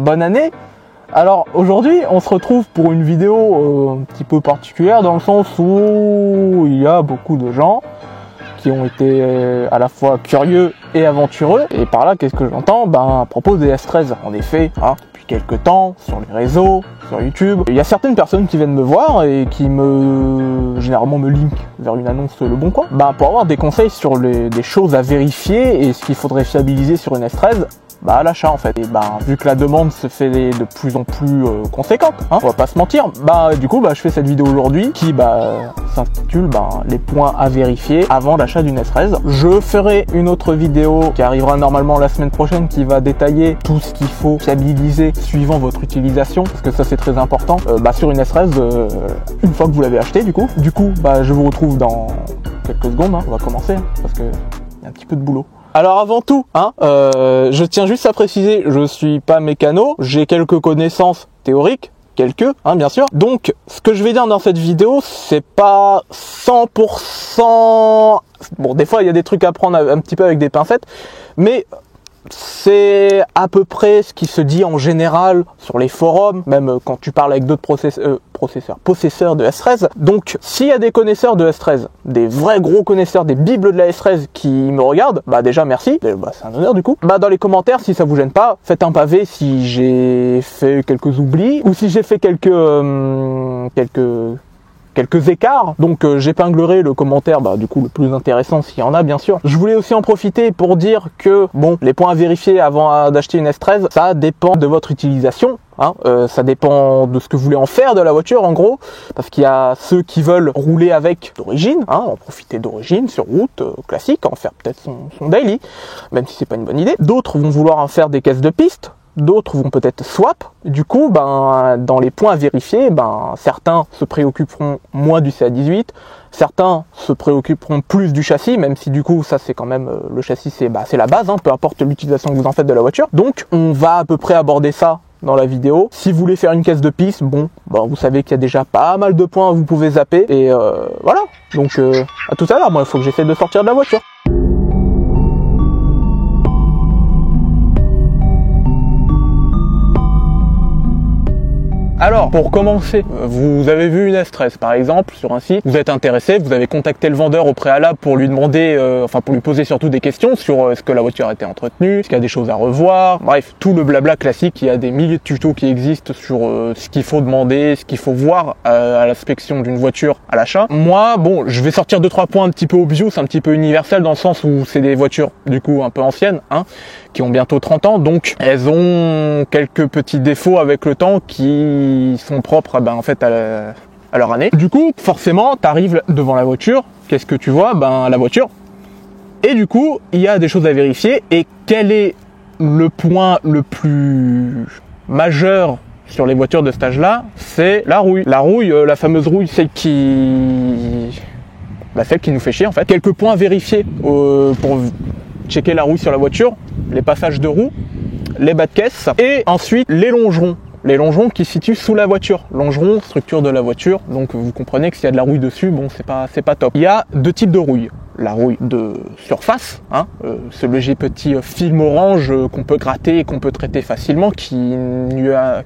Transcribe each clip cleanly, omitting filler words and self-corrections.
bonne année. Alors aujourd'hui on se retrouve pour une vidéo un petit peu particulière dans le sens où il y a beaucoup de gens qui ont été à la fois curieux et aventureux. Et par là, qu'est-ce que j'entends? À propos des S13, en effet, depuis quelques temps, sur les réseaux, sur YouTube, il y a certaines personnes qui viennent me voir et qui généralement me linkent vers une annonce Le Bon Coin, pour avoir des conseils sur des choses à vérifier et ce qu'il faudrait fiabiliser sur une S13. À l'achat en fait. Et vu que la demande se fait de plus en plus conséquente, on va pas se mentir, du coup je fais cette vidéo aujourd'hui qui s'intitule les points à vérifier avant l'achat d'une S13. Je ferai une autre vidéo qui arrivera normalement la semaine prochaine qui va détailler tout ce qu'il faut fiabiliser suivant votre utilisation, parce que ça c'est très important sur une S13 une fois que vous l'avez acheté du coup. Je vous retrouve dans quelques secondes, on va commencer parce que il y a un petit peu de boulot. Alors avant tout, je tiens juste à préciser, je suis pas mécano, j'ai quelques connaissances théoriques, bien sûr. Donc, ce que je vais dire dans cette vidéo, c'est pas 100%... Bon, des fois, il y a des trucs à prendre un petit peu avec des pincettes, mais c'est à peu près ce qui se dit en général sur les forums, même quand tu parles avec d'autres possesseurs de S13. Donc, s'il y a des connaisseurs de S13, des vrais gros connaisseurs des bibles de la S13 qui me regardent, déjà merci, c'est un honneur du coup. Dans les commentaires, si ça vous gêne pas, faites un pavé si j'ai fait quelques oublis ou si j'ai fait quelques écarts, donc j'épinglerai le commentaire du coup le plus intéressant s'il y en a bien sûr. Je voulais aussi en profiter pour dire que les points à vérifier avant d'acheter une S13, ça dépend de votre utilisation, ça dépend de ce que vous voulez en faire de la voiture en gros, parce qu'il y a ceux qui veulent rouler avec d'origine, en profiter d'origine sur route classique, en faire peut-être son daily, même si c'est pas une bonne idée. D'autres vont vouloir en faire des caisses de piste. D'autres vont peut-être swap. Du coup, dans les points à vérifier, certains se préoccuperont moins du CA18, certains se préoccuperont plus du châssis, même si du coup, ça c'est quand même le châssis, c'est la base, peu importe l'utilisation que vous en faites de la voiture. Donc, on va à peu près aborder ça dans la vidéo. Si vous voulez faire une caisse de piste, vous savez qu'il y a déjà pas mal de points où vous pouvez zapper. Et voilà. Donc, à tout à l'heure. Moi, il faut que j'essaie de sortir de la voiture. Alors, pour commencer, vous avez vu une S13 par exemple sur un site, vous êtes intéressé, vous avez contacté le vendeur au préalable pour lui demander, pour lui poser surtout des questions sur est-ce que la voiture a été entretenue, est-ce qu'il y a des choses à revoir, bref, tout le blabla classique. Il y a des milliers de tutos qui existent sur ce qu'il faut demander, ce qu'il faut voir à l'inspection d'une voiture à l'achat. Moi, je vais sortir 2-3 points un petit peu obvious, un petit peu universels dans le sens où c'est des voitures du coup un peu anciennes, qui ont bientôt 30 ans, donc elles ont quelques petits défauts avec le temps qui sont propres en fait à leur année. Du coup, forcément, tu arrives devant la voiture, qu'est-ce que tu vois? La voiture. Et du coup, il y a des choses à vérifier. Et quel est le point le plus majeur sur les voitures de cet âge-là? C'est la rouille. La rouille, la fameuse rouille, celle qui nous fait chier en fait. Quelques points à vérifier pour checker la rouille sur la voiture, les passages de roue, les bas de caisse et ensuite les longerons. Les longerons qui se situent sous la voiture. Longeron, structure de la voiture, donc vous comprenez que s'il y a de la rouille dessus, c'est pas top. Il y a deux types de rouille. La rouille de surface, ce léger petit film orange qu'on peut gratter et qu'on peut traiter facilement, qui n'a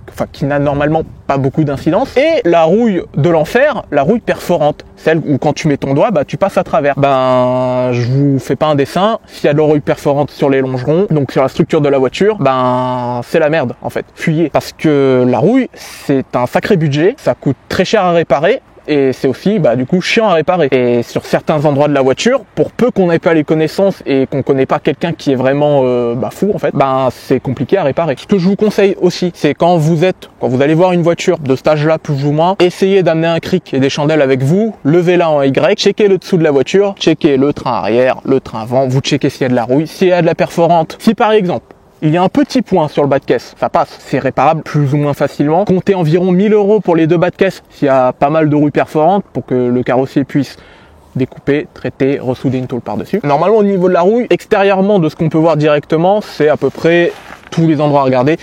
normalement pas beaucoup d'incidence. Et la rouille de l'enfer, la rouille perforante, celle où quand tu mets ton doigt, tu passes à travers. Je vous fais pas un dessin. S'il y a de la rouille perforante sur les longerons, donc sur la structure de la voiture, c'est la merde en fait. Fuyez, parce que la rouille, c'est un sacré budget, ça coûte très cher à réparer. Et c'est aussi du coup chiant à réparer. Et sur certains endroits de la voiture, pour peu qu'on n'ait pas les connaissances et qu'on connaît pas quelqu'un qui est vraiment fou en fait, c'est compliqué à réparer. Ce que je vous conseille aussi, c'est quand vous allez voir une voiture de cet âge-là plus ou moins, essayez d'amener un cric et des chandelles avec vous, levez-la en Y, checkez le dessous de la voiture, checkez le train arrière, le train avant, vous checkez s'il y a de la rouille, s'il y a de la perforante. Si par exemple il y a un petit point sur le bas de caisse, ça passe, c'est réparable plus ou moins facilement. Comptez environ 1000 € pour les deux bas de caisse s'il y a pas mal de rouille perforante pour que le carrossier puisse découper, traiter, ressouder une tôle par-dessus. Normalement au niveau de la rouille, extérieurement de ce qu'on peut voir directement, c'est à peu près tous les endroits à regarder.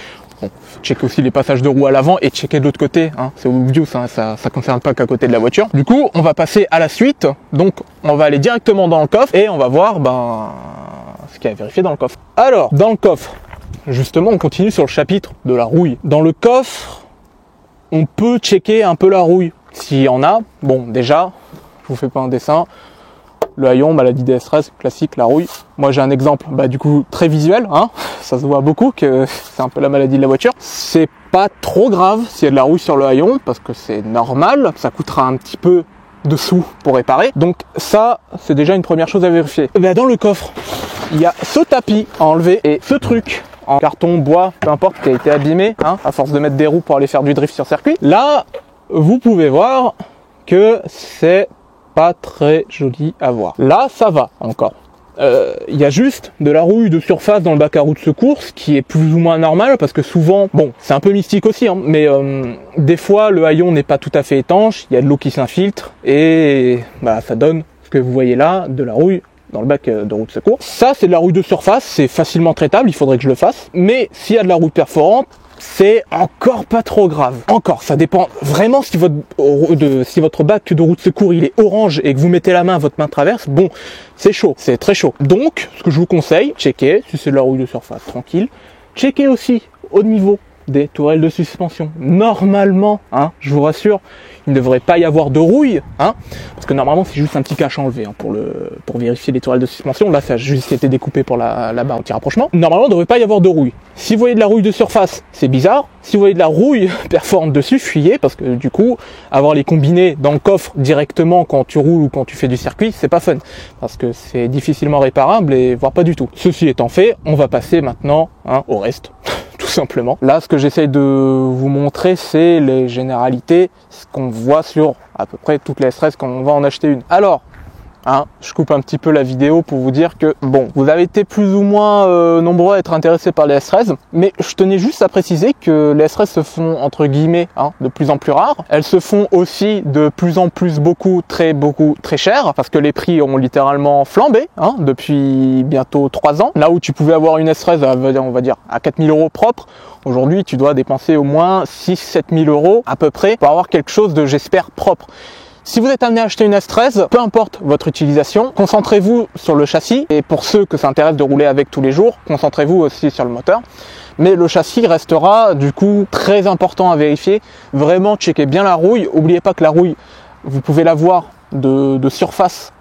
Checker aussi les passages de roue à l'avant et checker de l'autre côté, c'est obvious, ça concerne pas qu'à côté de la voiture. Du coup, on va passer à la suite. Donc, on va aller directement dans le coffre et on va voir ce qu'il y a à vérifier dans le coffre. Alors, dans le coffre, justement, on continue sur le chapitre de la rouille. Dans le coffre, on peut checker un peu la rouille. S'il y en a, bon, déjà, je vous fais pas un dessin. Le haillon, maladie DS13, classique, la rouille. Moi, j'ai un exemple, du coup, très visuel, hein. Ça se voit beaucoup que c'est un peu la maladie de la voiture. C'est pas trop grave s'il y a de la rouille sur le haillon, parce que c'est normal. Ça coûtera un petit peu de sous pour réparer. Donc ça, c'est déjà une première chose à vérifier. Dans le coffre, il y a ce tapis à enlever et ce truc en carton, bois, peu importe, qui a été abîmé, hein, à force de mettre des roues pour aller faire du drift sur circuit. Là, vous pouvez voir que c'est pas très joli à voir. Là, ça va encore. Il y a juste de la rouille de surface dans le bac à roues de secours, ce qui est plus ou moins normal, parce que souvent, bon, c'est un peu mystique aussi, hein, mais des fois, le haillon n'est pas tout à fait étanche, il y a de l'eau qui s'infiltre, et ça donne ce que vous voyez là, de la rouille dans le bac de roue de secours. Ça, c'est de la rouille de surface, c'est facilement traitable, il faudrait que je le fasse, mais s'il y a de la rouille perforante, c'est encore pas trop grave. Encore, ça dépend vraiment si votre bac de roue de secours il est orange et que vous mettez la main, votre main traverse, bon, c'est chaud, c'est très chaud. Donc, ce que je vous conseille, checkez, si c'est de la rouille de surface, tranquille. Checkez aussi au niveau des tourelles de suspension. Normalement, hein, je vous rassure, il ne devrait pas y avoir de rouille, hein, parce que normalement c'est juste un petit cache enlevé hein, pour vérifier les tourelles de suspension. Là, ça a juste été découpé pour la barre anti-rapprochement. Normalement, il ne devrait pas y avoir de rouille. Si vous voyez de la rouille de surface, c'est bizarre. Si vous voyez de la rouille perforante dessus, fuyez, parce que du coup, avoir les combinés dans le coffre directement quand tu roules ou quand tu fais du circuit, c'est pas fun, parce que c'est difficilement réparable et voire pas du tout. Ceci étant fait, on va passer maintenant au reste. Tout simplement. Là, ce que j'essaye de vous montrer, c'est les généralités, ce qu'on voit sur à peu près toutes les S13 quand on va en acheter une. Alors, je coupe un petit peu la vidéo pour vous dire que, bon, vous avez été plus ou moins nombreux à être intéressés par les S13, mais je tenais juste à préciser que les S13 se font, entre guillemets, de plus en plus rares. Elles se font aussi de plus en plus beaucoup très chères, parce que les prix ont littéralement flambé depuis bientôt 3 ans. Là où tu pouvais avoir une S13, on va dire, à 4 000 € propre, aujourd'hui tu dois dépenser au moins 6-7 000 € à peu près pour avoir quelque chose de, j'espère, propre. Si vous êtes amené à acheter une S13, peu importe votre utilisation, concentrez-vous sur le châssis, et pour ceux que ça intéresse de rouler avec tous les jours, concentrez-vous aussi sur le moteur. Mais le châssis restera du coup très important à vérifier. Vraiment, checkez bien la rouille. N'oubliez pas que la rouille, vous pouvez la voir de surface,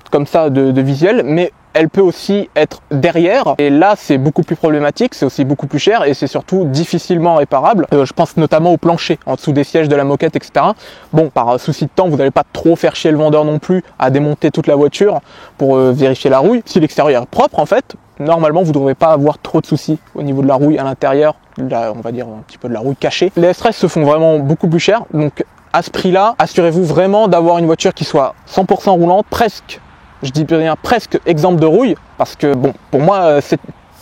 comme ça, de visuel, mais elle peut aussi être derrière, et là c'est beaucoup plus problématique, c'est aussi beaucoup plus cher et c'est surtout difficilement réparable. Je pense notamment au plancher, en dessous des sièges de la moquette, etc. Bon, par souci de temps, vous n'allez pas trop faire chier le vendeur non plus à démonter toute la voiture pour vérifier la rouille. Si l'extérieur est propre, en fait, normalement vous ne devrez pas avoir trop de soucis au niveau de la rouille à l'intérieur, on va dire un petit peu de la rouille cachée. Les S13 se font vraiment beaucoup plus cher, donc à ce prix-là, assurez-vous vraiment d'avoir une voiture qui soit 100% roulante, presque, je dis rien, presque exemple de rouille, parce que bon, pour moi,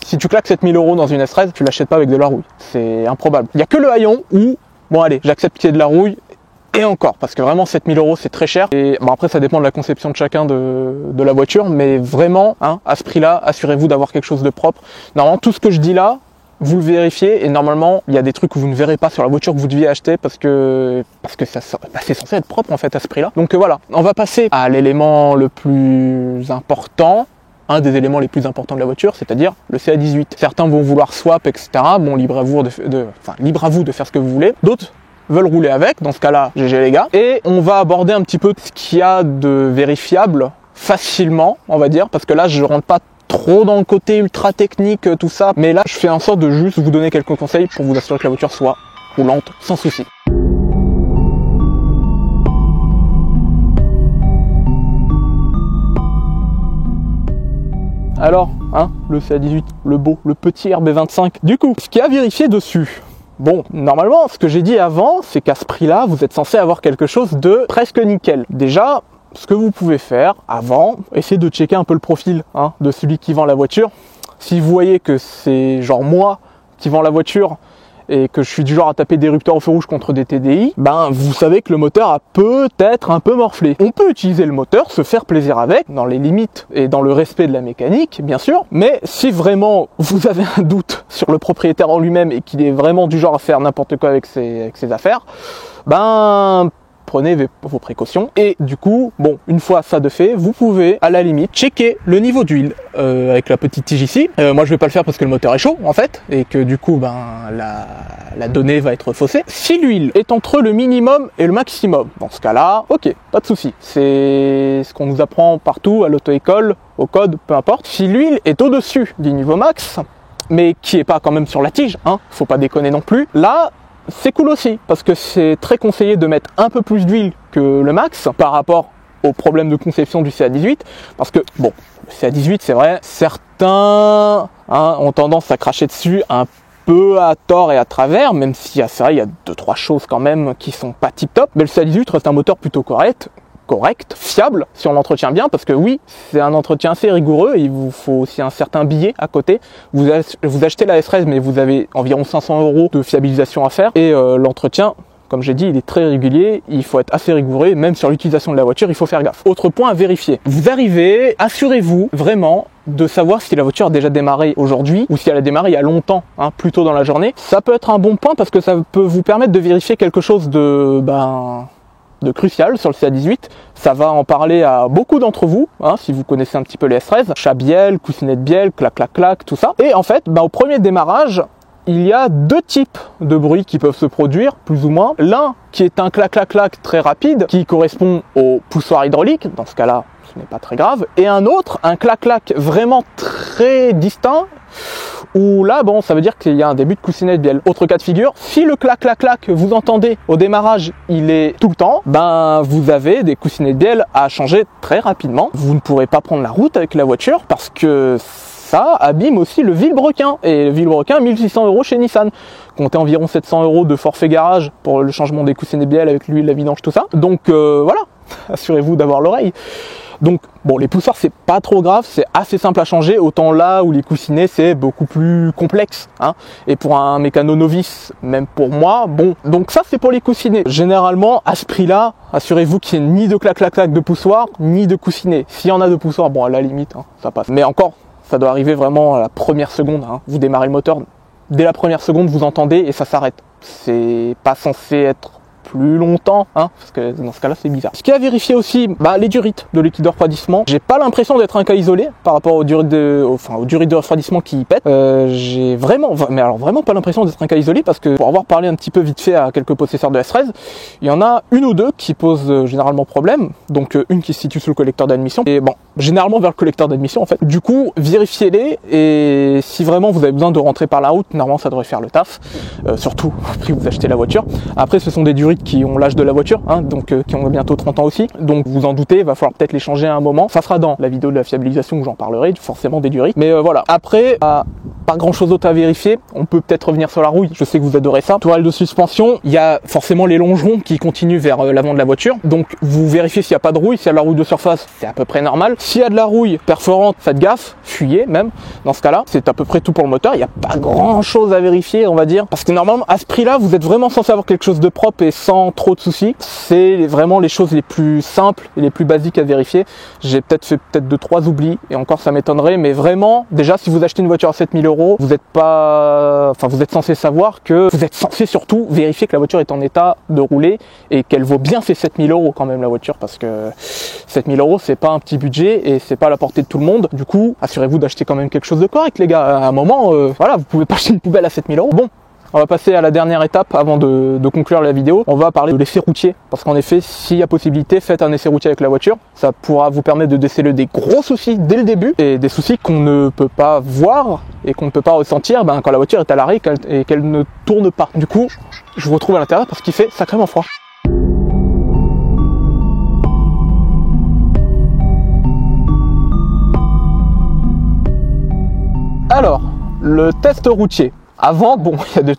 si tu claques 7 000 € dans une S13, tu l'achètes pas avec de la rouille, c'est improbable. Il n'y a que le haillon où, bon allez, j'accepte qu'il y ait de la rouille, et encore, parce que vraiment 7 000 € c'est très cher, et bon après ça dépend de la conception de chacun de la voiture, mais vraiment, à ce prix-là, assurez-vous d'avoir quelque chose de propre. Normalement, tout ce que je dis là, vous le vérifiez, et normalement il y a des trucs que vous ne verrez pas sur la voiture que vous deviez acheter parce que c'est censé être propre en fait à ce prix là. Donc voilà, on va passer à l'élément le plus important, un des éléments les plus importants de la voiture, c'est-à-dire le CA18. Certains vont vouloir swap, etc. Bon, libre à vous de faire ce que vous voulez. D'autres veulent rouler avec, dans ce cas-là, GG les gars. Et on va aborder un petit peu ce qu'il y a de vérifiable facilement, on va dire, parce que là je rentre pas trop dans le côté ultra technique, tout ça, mais là je fais en sorte de juste vous donner quelques conseils pour vous assurer que la voiture soit roulante sans souci. Alors, le CA18, le beau, le petit RB25. Du coup, ce qu'il y a à vérifier dessus, bon, normalement, ce que j'ai dit avant, c'est qu'à ce prix-là, vous êtes censé avoir quelque chose de presque nickel. Déjà, ce que vous pouvez faire avant, essayez de checker un peu le profil de celui qui vend la voiture. Si vous voyez que c'est genre moi qui vend la voiture et que je suis du genre à taper des rupteurs au feu rouge contre des TDI, vous savez que le moteur a peut-être un peu morflé. On peut utiliser le moteur, se faire plaisir avec, dans les limites et dans le respect de la mécanique, bien sûr, mais si vraiment vous avez un doute sur le propriétaire en lui-même et qu'il est vraiment du genre à faire n'importe quoi avec ses affaires, prenez vos précautions. Et du coup, bon, une fois ça de fait, vous pouvez à la limite checker le niveau d'huile avec la petite tige ici. Moi je vais pas le faire parce que le moteur est chaud en fait, et que du coup ben la donnée va être faussée. Si l'huile est entre le minimum et le maximum, dans ce cas-là, ok, pas de souci. C'est ce qu'on nous apprend partout à l'auto-école, au code, peu importe. Si l'huile est au-dessus du niveau max, mais qui est pas quand même sur la tige, hein, faut pas déconner non plus, là c'est cool aussi, parce que c'est très conseillé de mettre un peu plus d'huile que le max par rapport au problème de conception du CA18, parce que bon, le CA18 c'est vrai, certains ont tendance à cracher dessus un peu à tort et à travers, même si c'est vrai il y a 2-3 choses quand même qui sont pas tip top, mais le CA18 reste un moteur plutôt correct, fiable si on l'entretient bien, parce que oui, c'est un entretien assez rigoureux, il vous faut aussi un certain billet à côté. Vous achetez la S13 mais vous avez environ 500 € de fiabilisation à faire, et l'entretien, comme j'ai dit, il est très régulier, il faut être assez rigoureux, même sur l'utilisation de la voiture, il faut faire gaffe. Autre point à vérifier, vous arrivez, assurez-vous vraiment de savoir si la voiture a déjà démarré aujourd'hui ou si elle a démarré il y a longtemps, plus tôt dans la journée. Ça peut être un bon point parce que ça peut vous permettre de vérifier quelque chose de crucial sur le CA18. Ça va en parler à beaucoup d'entre vous, si vous connaissez un petit peu les S13, chat bielle, coussinet de bielle, clac clac clac, tout ça. Et en fait, au premier démarrage, il y a 2 types de bruits qui peuvent se produire, plus ou moins. L'un qui est un clac clac clac très rapide, qui correspond au poussoir hydraulique, dans ce cas-là, ce n'est pas très grave. Et un autre, un clac clac vraiment très distinct, où là, bon, ça veut dire qu'il y a un début de coussinet de bielle. Autre cas de figure, si le clac clac clac que vous entendez au démarrage, il est tout le temps, vous avez des coussinets de bielle à changer très rapidement. Vous ne pourrez pas prendre la route avec la voiture parce que ça abîme aussi le vilebrequin. Et le vilebrequin, 1600 € chez Nissan. Comptez environ 700 € de forfait garage pour le changement des coussinets de bielle avec l'huile, la vidange, tout ça. Donc voilà, assurez-vous d'avoir l'oreille. Donc bon, les poussoirs c'est pas trop grave, c'est assez simple à changer, autant là où les coussinets c'est beaucoup plus complexe, et pour un mécano novice, même pour moi, bon, donc ça c'est pour les coussinets. Généralement à ce prix là, assurez-vous qu'il n'y ait ni de clac clac clac de poussoir, ni de coussinets. S'il y en a de poussoirs, bon à la limite, ça passe, mais encore, ça doit arriver vraiment à la première seconde, vous démarrez le moteur, dès la première seconde vous entendez et ça s'arrête. C'est pas censé être plus longtemps, parce que dans ce cas-là c'est bizarre. Ce qui est à vérifier aussi, les durites de liquide de refroidissement. J'ai pas l'impression d'être un cas isolé par rapport aux durites de refroidissement qui pètent. J'ai vraiment pas l'impression d'être un cas isolé, parce que pour avoir parlé un petit peu vite fait à quelques possesseurs de S13, il y en a une ou deux qui posent généralement problème. Donc une qui se situe sous le collecteur d'admission, et bon, généralement vers le collecteur d'admission en fait. Du coup, vérifiez-les, et si vraiment vous avez besoin de rentrer par la route, normalement ça devrait faire le taf, surtout au prix où vous achetez la voiture. Après, ce sont des durites qui ont l'âge de la voiture, donc qui ont bientôt 30 ans aussi, donc vous en doutez, il va falloir peut-être les changer à un moment. Ça sera dans la vidéo de la fiabilisation où j'en parlerai, forcément des durites. Mais voilà, après, pas grand chose d'autre à vérifier. On peut peut-être revenir sur la rouille, je sais que vous adorez ça. Tourelle de suspension, il y a forcément les longerons qui continuent vers l'avant de la voiture, donc vous vérifiez s'il n'y a pas de rouille. S'il y a de la rouille de surface, c'est à peu près normal. S'il y a de la rouille perforante, faites gaffe, fuyez même. Dans ce cas-là, c'est à peu près tout pour le moteur. Il n'y a pas grand chose à vérifier, on va dire, parce que normalement à ce prix-là, vous êtes vraiment censé avoir quelque chose de propre et sans trop de soucis. C'est vraiment les choses les plus simples et les plus basiques à vérifier. J'ai peut-être fait 2-3 oublis, et encore ça m'étonnerait, mais vraiment, déjà si vous achetez une voiture à 7000 €, vous êtes censé savoir que vous êtes censé surtout vérifier que la voiture est en état de rouler et qu'elle vaut bien ces 7000 € quand même, la voiture, parce que 7000 € c'est pas un petit budget et c'est pas à la portée de tout le monde. Du coup, assurez-vous d'acheter quand même quelque chose de correct, les gars. À un moment, vous pouvez pas acheter une poubelle à 7000 €. Bon, on va passer à la dernière étape avant de conclure la vidéo. On va parler de l'essai routier, parce qu'en effet, s'il y a possibilité, faites un essai routier avec la voiture. Ça pourra vous permettre de déceler des gros soucis dès le début, et des soucis qu'on ne peut pas voir et qu'on ne peut pas ressentir quand la voiture est à l'arrêt et qu'elle ne tourne pas. Du coup, je vous retrouve à l'intérieur parce qu'il fait sacrément froid. Alors, le test routier. Avant, bon, il y a des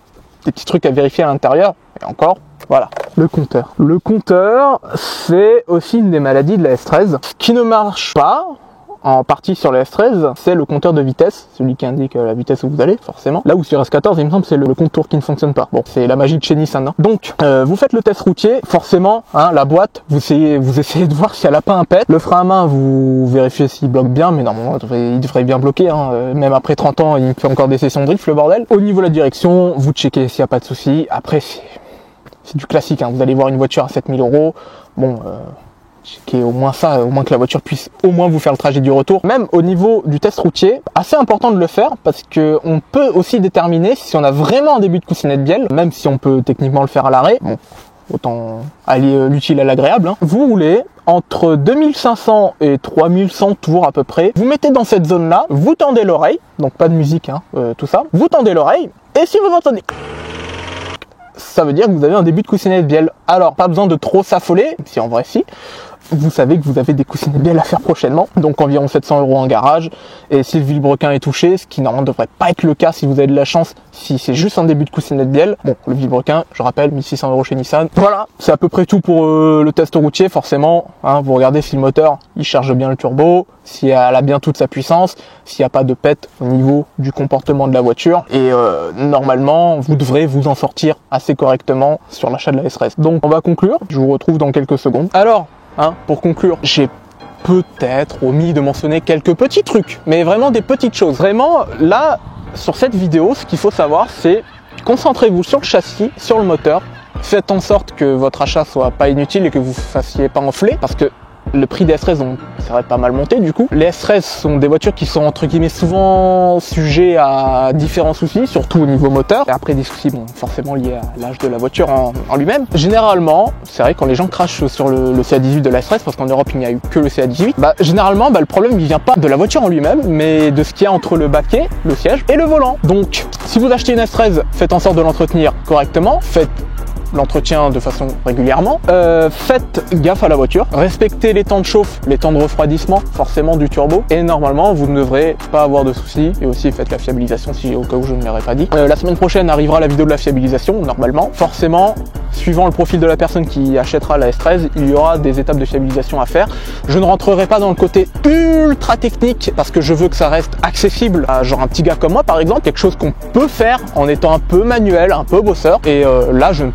petits trucs à vérifier à l'intérieur, et encore, voilà, le compteur. Le compteur, c'est aussi une des maladies de la S13. Ce qui ne marche pas, en partie sur la S13, c'est le compteur de vitesse, celui qui indique la vitesse où vous allez, forcément. Là où sur S14, il me semble, c'est le contour qui ne fonctionne pas. Bon, c'est la magie de chez Nissan. Donc, vous faites le test routier, forcément, la boîte, vous essayez de voir si elle a pas un pet. Le frein à main, vous vérifiez s'il bloque bien, mais normalement, il devrait bien bloquer. Même après 30 ans, il fait encore des sessions de drift, le bordel. Au niveau de la direction, vous checkez s'il n'y a pas de souci. Après, c'est du classique, hein. Vous allez voir une voiture à 7000 €, bon, qui est au moins ça, au moins que la voiture puisse au moins vous faire le trajet du retour. Même au niveau du test routier, assez important de le faire parce que on peut aussi déterminer si on a vraiment un début de coussinet de bielle, même si on peut techniquement le faire à l'arrêt. Bon, autant allier l'utile à l'agréable, hein. Vous roulez entre 2500 et 3100 tours à peu près. Vous mettez dans cette zone-là, vous tendez l'oreille, donc pas de musique, hein, tout ça. Vous tendez l'oreille, et si vous entendez, ça veut dire que vous avez un début de coussinet de bielle. Alors, pas besoin de trop s'affoler, si en vrai si. Vous savez que vous avez des coussinets de bielle à faire prochainement, donc environ 700 € en garage. Et si le vilebrequin est touché, ce qui normalement ne devrait pas être le cas si vous avez de la chance, si c'est juste un début de coussinet de bielle, bon, le vilebrequin, je rappelle, 1600 € chez Nissan. Voilà, c'est à peu près tout pour le test routier, forcément. Hein, vous regardez si le moteur, il charge bien le turbo, si elle a bien toute sa puissance, s'il n'y a pas de pète au niveau du comportement de la voiture. Et normalement, vous devrez vous en sortir assez correctement sur l'achat de la S13. Donc, on va conclure. Je vous retrouve dans quelques secondes. Alors, hein, pour conclure, j'ai peut-être omis de mentionner quelques petits trucs, mais vraiment des petites choses. Vraiment, là, sur cette vidéo, ce qu'il faut savoir, c'est concentrez-vous sur le châssis, sur le moteur. Faites en sorte que votre achat soit pas inutile et que vous ne fassiez pas enfler, parce que le prix des S13 ont, ça va pas mal monté du coup. Les S13 sont des voitures qui sont entre guillemets souvent sujets à différents soucis, surtout au niveau moteur. Et après des soucis bon, forcément liés à l'âge de la voiture en lui-même. Généralement, c'est vrai quand les gens crachent sur le CA18 de la S13, parce qu'en Europe il n'y a eu que le CA18, généralement le problème il vient pas de la voiture en lui-même, mais de ce qu'il y a entre le baquet, le siège et le volant. Donc si vous achetez une S13, faites en sorte de l'entretenir correctement, faites l'entretien de façon régulièrement, faites gaffe à la voiture, respectez les temps de chauffe, les temps de refroidissement forcément du turbo, et normalement vous ne devrez pas avoir de soucis. Et aussi faites la fiabilisation si au cas où je ne l'aurais pas dit. La semaine prochaine arrivera la vidéo de la fiabilisation, normalement. Forcément, suivant le profil de la personne qui achètera la S13, il y aura des étapes de fiabilisation à faire. Je ne rentrerai pas dans le côté ultra technique parce que je veux que ça reste accessible à genre un petit gars comme moi par exemple, quelque chose qu'on peut faire en étant un peu manuel, un peu bosseur. Et là je ne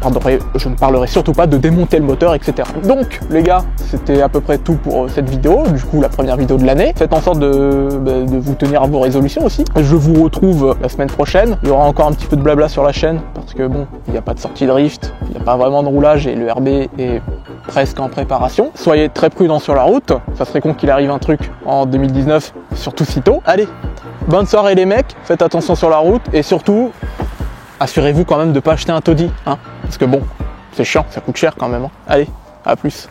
parlerai surtout pas de démonter le moteur, etc. Donc les gars, c'était à peu près tout pour cette vidéo, du coup la première vidéo de l'année. Faites en sorte de vous tenir à vos résolutions aussi. Je vous retrouve la semaine prochaine. Il y aura encore un petit peu de blabla sur la chaîne parce que bon, il n'y a pas de sortie de drift, il n'y a pas vraiment de roulage et le RB est presque en préparation. Soyez très prudents sur la route, ça serait con qu'il arrive un truc en 2019, surtout si tôt. Allez, bonne soirée les mecs, faites attention sur la route et surtout assurez-vous quand même de pas acheter un taudis, hein, parce que bon, c'est chiant, ça coûte cher quand même, hein. Allez, à plus.